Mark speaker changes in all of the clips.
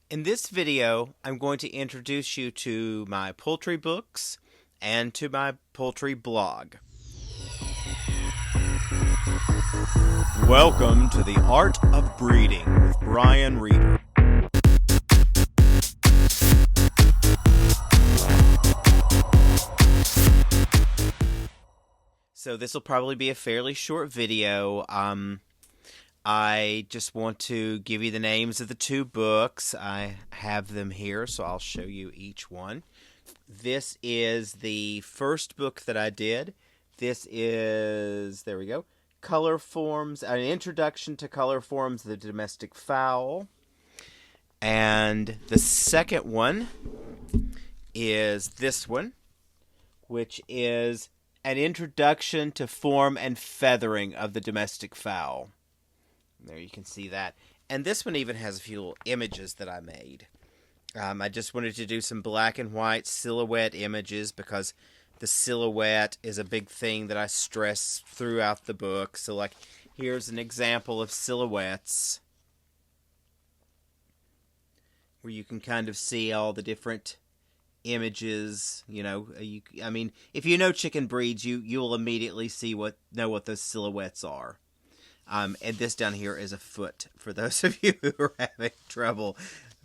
Speaker 1: In this video, I'm going to introduce you to my poultry books and to my poultry blog. Welcome to the Art of Breeding with Brian Reeder. So this will probably be a fairly short video. I just want to give you the names of the two books. I have them here, so I'll show you each one. This is the first book that I did. This is, there we go, Color Forms, an Introduction to Color Forms of the Domestic Fowl. And the second one is this one, which is an Introduction to Form and Feathering of the Domestic Fowl. There you can see that. And this one even has a few little images that I made. I just wanted to do some black and white silhouette images because the silhouette is a big thing that I stress throughout the book. So, like, here's an example of silhouettes where you can kind of see all the different images. You know, I mean, if you know chicken breeds, you'll immediately know what those silhouettes are. And this down here is a foot, for those of you who are having trouble.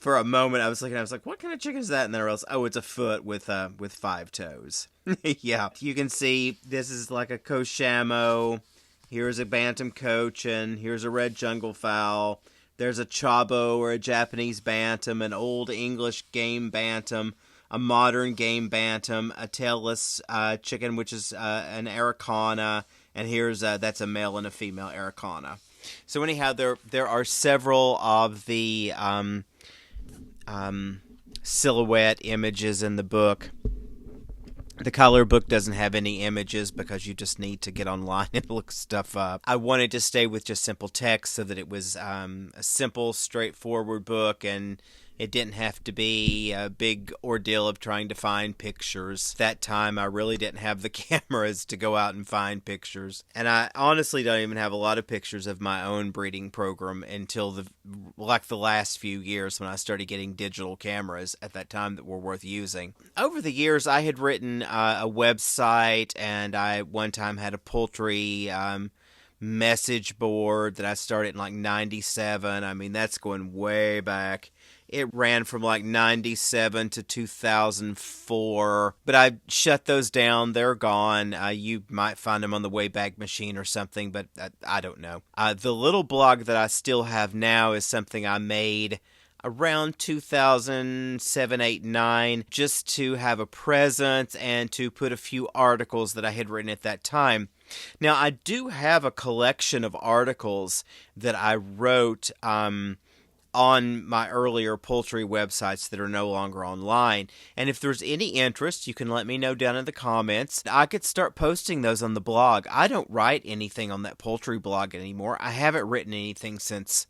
Speaker 1: For a moment, I was like, what kind of chicken is that? And then I realized, oh, it's a foot with 5 toes. Yeah, you can see this is like a Cochamo. Here's a Bantam Cochin. Here's a red jungle fowl. There's a Chabo or a Japanese Bantam, an old English game Bantam, a modern game Bantam, a tailless chicken, which is an Araucana. And here's that's a male and a female Araucana. So anyhow, there are several of the silhouette images in the book. The color book doesn't have any images because you just need to get online and look stuff up. I wanted to stay with just simple text so that it was a simple, straightforward book, and it didn't have to be a big ordeal of trying to find pictures. That time, I really didn't have the cameras to go out and find pictures. And I honestly don't even have a lot of pictures of my own breeding program until the last few years when I started getting digital cameras at that time that were worth using. Over the years, I had written a website, and I one time had a poultry message board that I started in like 97. I mean, that's going way back. It ran from like 97 to 2004, but I shut those down. They're gone. You might find them on the Wayback Machine or something, but I don't know. The little blog that I still have now is something I made around 2007, 8, 9, just to have a presence and to put a few articles that I had written at that time. Now, I do have a collection of articles that I wrote on my earlier poultry websites that are no longer online. And if there's any interest, you can let me know down in the comments. I could start posting those on the blog. I don't write anything on that poultry blog anymore. I haven't written anything since,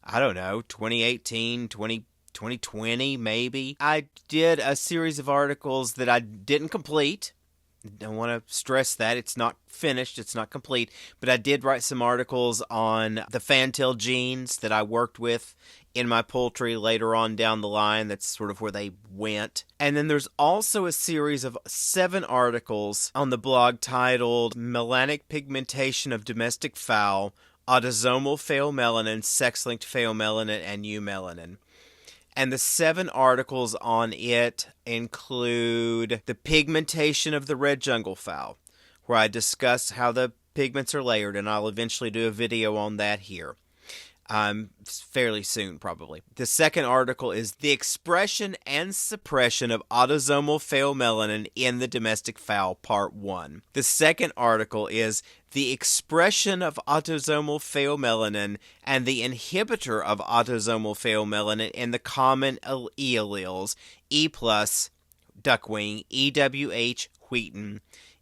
Speaker 1: I don't know, 2018, 2020 maybe. I did a series of articles that I didn't complete. I want to stress that it's not finished, it's not complete, but I did write some articles on the fantail genes that I worked with in my poultry later on down the line. That's sort of where they went. And then there's also a series of 7 articles on the blog titled Melanic Pigmentation of Domestic Fowl, Autosomal Pheomelanin, Sex-Linked Pheomelanin, and Eumelanin. And the 7 articles on it include the pigmentation of the red jungle fowl, where I discuss how the pigments are layered, and I'll eventually do a video on that here. Fairly soon, probably. The second article is the expression and suppression of autosomal pheomelanin in the domestic fowl, part 1. The second article is the expression of autosomal pheomelanin and the inhibitor of autosomal pheomelanin in the common E alleles, E+, duckwing, EWH, wheaten,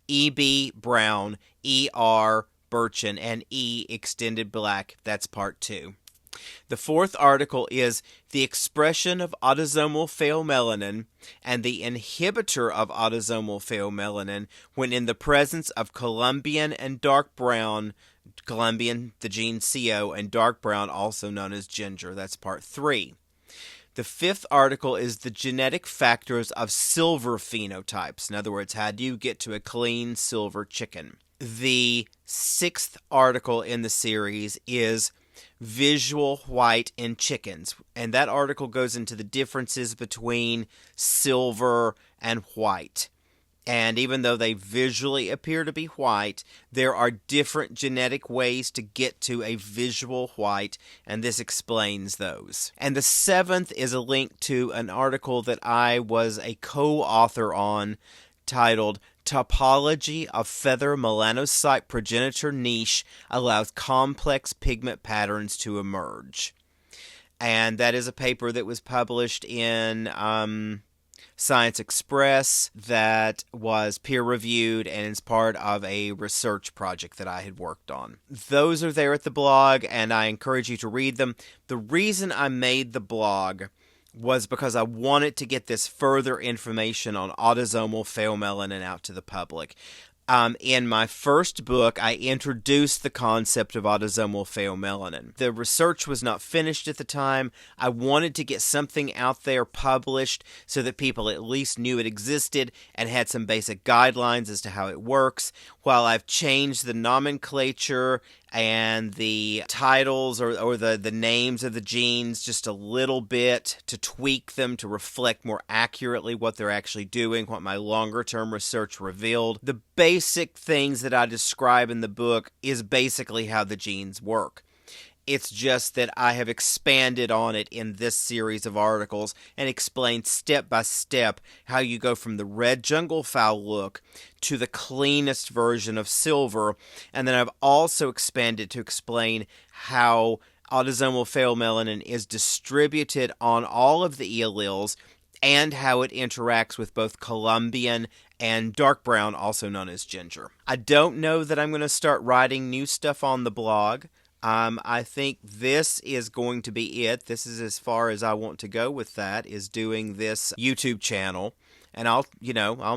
Speaker 1: EB, brown, ER, birchen, and E, extended black. That's part 2. The fourth article is the expression of autosomal pheomelanin and the inhibitor of autosomal pheomelanin when in the presence of Columbian and dark brown, Columbian, the gene CO, and dark brown, also known as ginger. That's part 3. The fifth article is the genetic factors of silver phenotypes. In other words, how do you get to a clean silver chicken? The sixth article in the series is visual white in chickens. And that article goes into the differences between silver and white. And even though they visually appear to be white, there are different genetic ways to get to a visual white, and this explains those. And the seventh is a link to an article that I was a co-author on titled Topology of Feather Melanocyte Progenitor Niche Allows Complex Pigment Patterns to Emerge. And that is a paper that was published in Science Express that was peer-reviewed and is part of a research project that I had worked on. Those are there at the blog, and I encourage you to read them. The reason I made the blog was because I wanted to get this further information on autosomal pheomelanin out to the public. In my first book, I introduced the concept of autosomal pheomelanin. The research was not finished at the time. I wanted to get something out there published so that people at least knew it existed and had some basic guidelines as to how it works. While I've changed the nomenclature and the titles or the names of the genes just a little bit to tweak them to reflect more accurately what they're actually doing, what my longer-term research revealed. The basic things that I describe in the book is basically how the genes work. It's just that I have expanded on it in this series of articles and explained step by step how you go from the red jungle fowl look to the cleanest version of silver. And then I've also expanded to explain how autosomal pheomelanin is distributed on all of the alleles and how it interacts with both Colombian and dark brown, also known as ginger. I don't know that I'm going to start writing new stuff on the blog. I think this is going to be it. This is as far as I want to go with that, is doing this YouTube channel. And I'll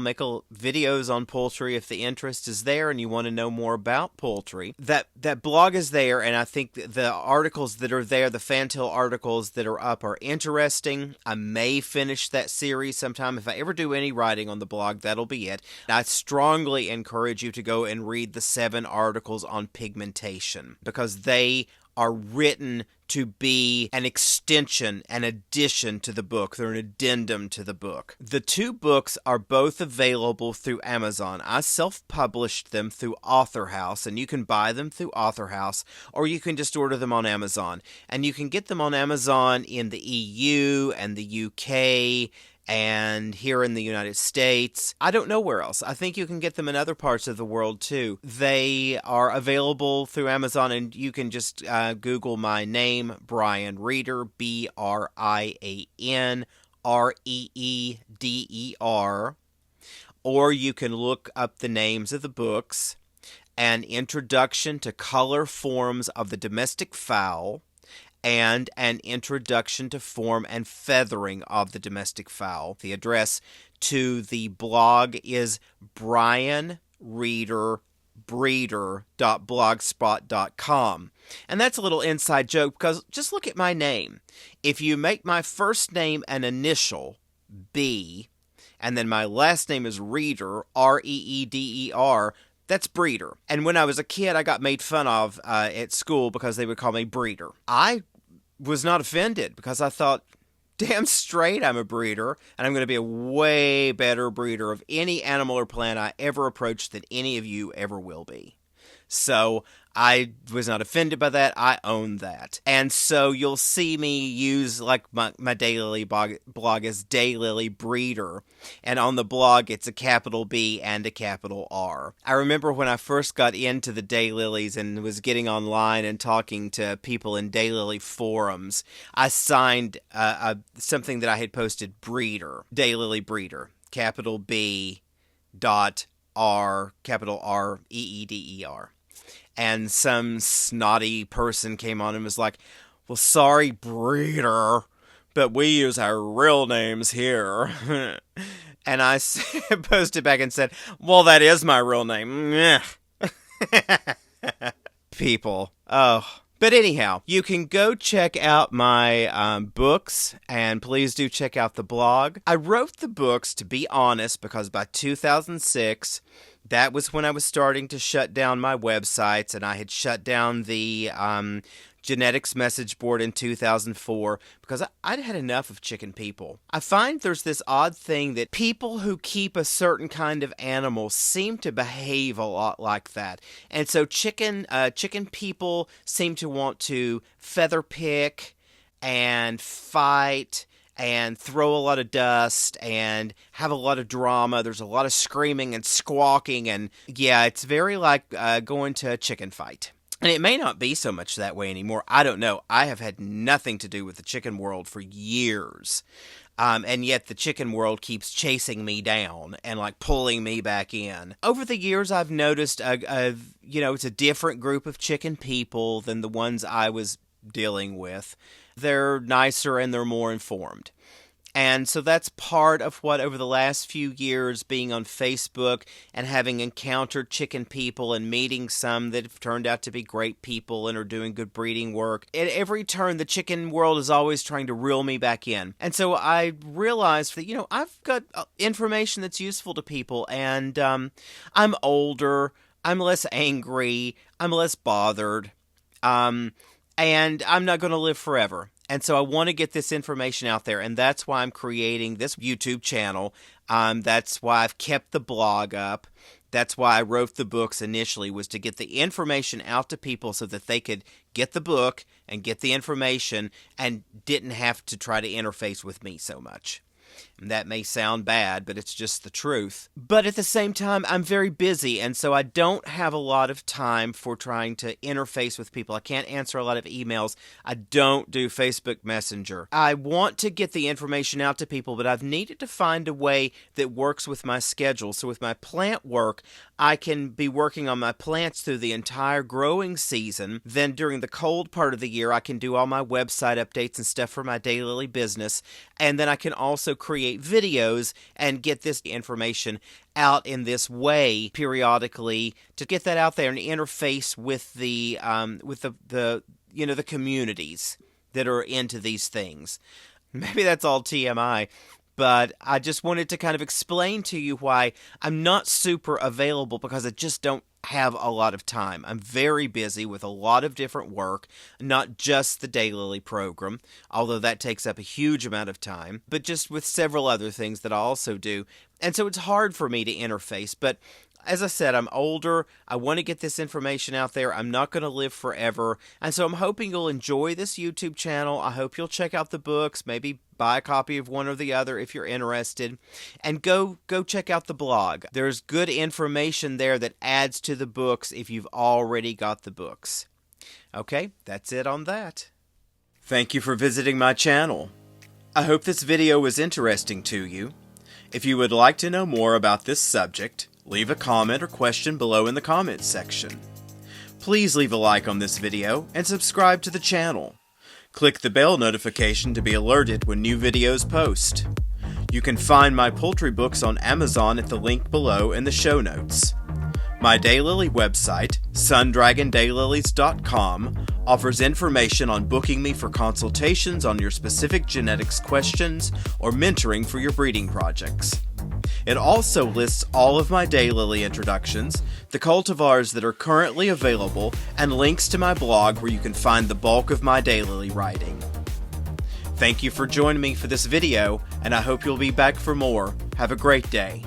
Speaker 1: make videos on poultry if the interest is there and you want to know more about poultry. That blog is there, and I think the articles that are there, the fantail articles that are up, are interesting. I may finish that series sometime. If I ever do any writing on the blog, that'll be it. I strongly encourage you to go and read the 7 articles on pigmentation, because they are written to be an extension, an addition to the book. They're an addendum to the book. The 2 books are both available through Amazon. I self-published them through Author House, and you can buy them through Author House, or you can just order them on Amazon. And you can get them on Amazon in the EU and the UK and here in the United States. I don't know where else. I think you can get them in other parts of the world too. They are available through Amazon, and you can just Google my name, Brian Reeder, BrianReeder, or you can look up the names of the books: An Introduction to Color Forms of the Domestic Fowl, and An Introduction to Form and Feathering of the Domestic Fowl. The address to the blog is brianreederbreeder.blogspot.com. And that's a little inside joke, because just look at my name. If you make my first name an initial, B, and then my last name is Reeder, R-E-E-D-E-R, that's Breeder. And when I was a kid, I got made fun of at school because they would call me Breeder. I was not offended, because I thought, damn straight I'm a breeder, and I'm going to be a way better breeder of any animal or plant I ever approach than any of you ever will be. So I was not offended by that. I own that. And so you'll see me use, like, my Daylily blog as Daylily Breeder. And on the blog, it's a capital B and a capital R. I remember when I first got into the Daylilies and was getting online and talking to people in Daylily forums, I signed something that I had posted, Breeder, Daylily Breeder, capital B dot R, capital R, E-E-D-E-R. And some snotty person came on and was like, well, sorry, Breeder, but we use our real names here. And I posted back and said, well, that is my real name. People. Oh, But anyhow, you can go check out my books, and please do check out the blog. I wrote the books, to be honest, because by 2006, that was when I was starting to shut down my websites, and I had shut down the genetics message board in 2004 because I'd had enough of chicken people. I find there's this odd thing that people who keep a certain kind of animal seem to behave a lot like that. And so chicken people seem to want to feather pick and fight and throw a lot of dust and have a lot of drama. There's a lot of screaming and squawking, and yeah, it's very like going to a chicken fight. And it may not be so much that way anymore. I don't know. I have had nothing to do with the chicken world for years. And yet the chicken world keeps chasing me down and like pulling me back in. Over the years, I've noticed, it's a different group of chicken people than the ones I was dealing with. They're nicer and they're more informed. And so that's part of what, over the last few years, being on Facebook and having encountered chicken people and meeting some that have turned out to be great people and are doing good breeding work. At every turn, the chicken world is always trying to reel me back in. And so I realized that, I've got information that's useful to people, and I'm older, I'm less angry, I'm less bothered, and I'm not going to live forever. And so I want to get this information out there, and that's why I'm creating this YouTube channel. That's why I've kept the blog up. That's why I wrote the books initially, was to get the information out to people so that they could get the book and get the information and didn't have to try to interface with me so much. And that may sound bad, but it's just the truth. But at the same time, I'm very busy, and so I don't have a lot of time for trying to interface with people. I can't answer a lot of emails. I don't do Facebook Messenger. I want to get the information out to people, but I've needed to find a way that works with my schedule. So with my plant work, I can be working on my plants through the entire growing season. Then during the cold part of the year, I can do all my website updates and stuff for my daylily business. And then I can also create videos and get this information out in this way periodically to get that out there and interface with the communities that are into these things. Maybe that's all TMI. But I just wanted to kind of explain to you why I'm not super available, because I just don't have a lot of time. I'm very busy with a lot of different work, not just the Daylily program, although that takes up a huge amount of time, but just with several other things that I also do. And so it's hard for me to interface, but as I said, I'm older. I want to get this information out there. I'm not going to live forever. And so I'm hoping you'll enjoy this YouTube channel. I hope you'll check out the books, maybe buy a copy of one or the other if you're interested. And go check out the blog. There's good information there that adds to the books if you've already got the books. Okay, that's it on that. Thank you for visiting my channel. I hope this video was interesting to you. If you would like to know more about this subject, leave a comment or question below in the comments section. Please leave a like on this video and subscribe to the channel. Click the bell notification to be alerted when new videos post. You can find my poultry books on Amazon at the link below in the show notes. My Daylily website, sundragondaylilies.com, offers information on booking me for consultations on your specific genetics questions or mentoring for your breeding projects. It also lists all of my daylily introductions, the cultivars that are currently available, and links to my blog where you can find the bulk of my daylily writing. Thank you for joining me for this video, and I hope you'll be back for more. Have a great day.